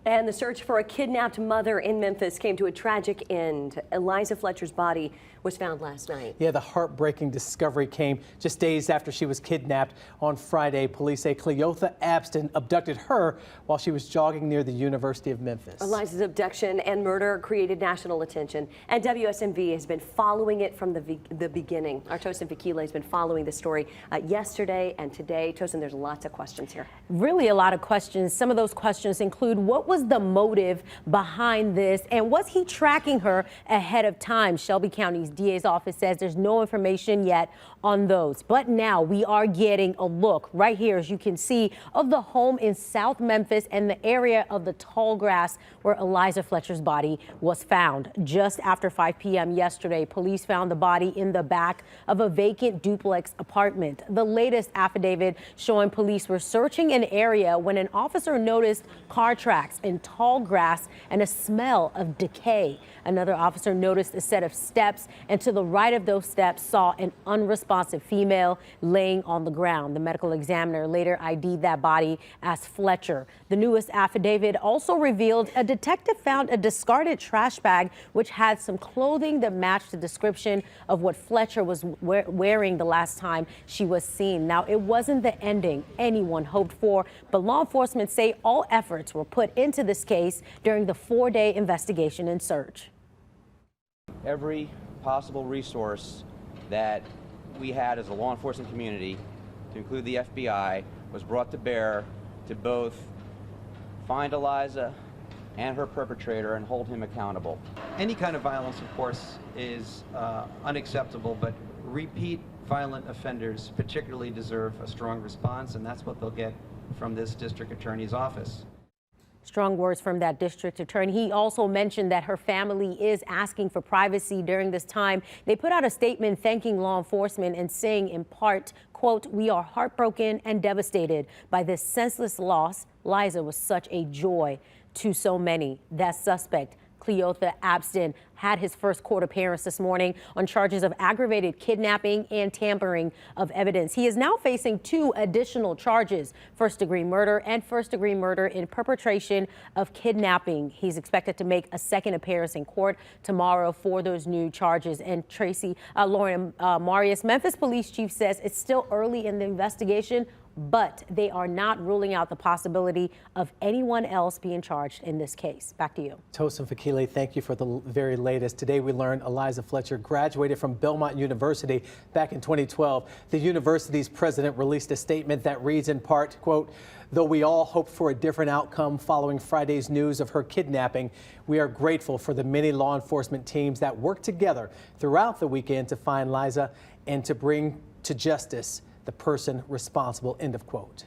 And the search for a kidnapped mother in Memphis came to a tragic end. Eliza Fletcher's body was found last night. Yeah, the heartbreaking discovery came just days after she was kidnapped on Friday. Police say Cleotha Abston abducted her while she was jogging near the University of Memphis. Eliza's abduction and murder created national attention, and WSMV has been following it from the beginning. Our Tosin Fakile has been following the story yesterday and today. Tosin, there's lots of questions here. Really a lot of questions. Some of those questions include, what was the motive behind this, and was he tracking her ahead of time? Shelby County's DA's office says there's no information yet on those, but now we are getting a look right here, as you can see, of the home in South Memphis and the area of the tall grass where Eliza Fletcher's body was found. Just after 5 p.m. yesterday, police found the body in the back of a vacant duplex apartment. The latest affidavit showing police were searching an area when an officer noticed car tracks in tall grass and a smell of decay. Another officer noticed a set of steps, and to the right of those steps saw an unresponsive female laying on the ground. The medical examiner later ID'd that body as Fletcher. The newest affidavit also revealed a detective found a discarded trash bag which had some clothing that matched the description of what Fletcher was wearing the last time she was seen. Now, it wasn't the ending anyone hoped for, but law enforcement say all efforts were put into this case during the 4-day investigation and search. Every possible resource that we had as a law enforcement community, to include the FBI, was brought to bear to both find Eliza and her perpetrator and hold him accountable. Any kind of violence, of course, is unacceptable, but repeat violent offenders particularly deserve a strong response, and that's what they'll get from this district attorney's office. Strong words from that district attorney. He also mentioned that her family is asking for privacy during this time. They put out a statement thanking law enforcement and saying in part, quote, "We are heartbroken and devastated by this senseless loss. Liza was such a joy to so many." That suspect, Cleotha Abston, had his first court appearance this morning on charges of aggravated kidnapping and tampering of evidence. He is now facing 2 additional charges: first-degree murder and first-degree murder in perpetration of kidnapping. He's expected to make a second appearance in court tomorrow for those new charges. And Lauren Marius, Memphis Police Chief, says it's still early in the investigation, but they are not ruling out the possibility of anyone else being charged in this case. Back to you. Tosin Fakile, thank you for the very latest. Today we learned Eliza Fletcher graduated from Belmont University back in 2012. The university's president released a statement that reads in part, quote, "Though we all hoped for a different outcome following Friday's news of her kidnapping, we are grateful for the many law enforcement teams that worked together throughout the weekend to find Liza and to bring to justice the person responsible," end of quote.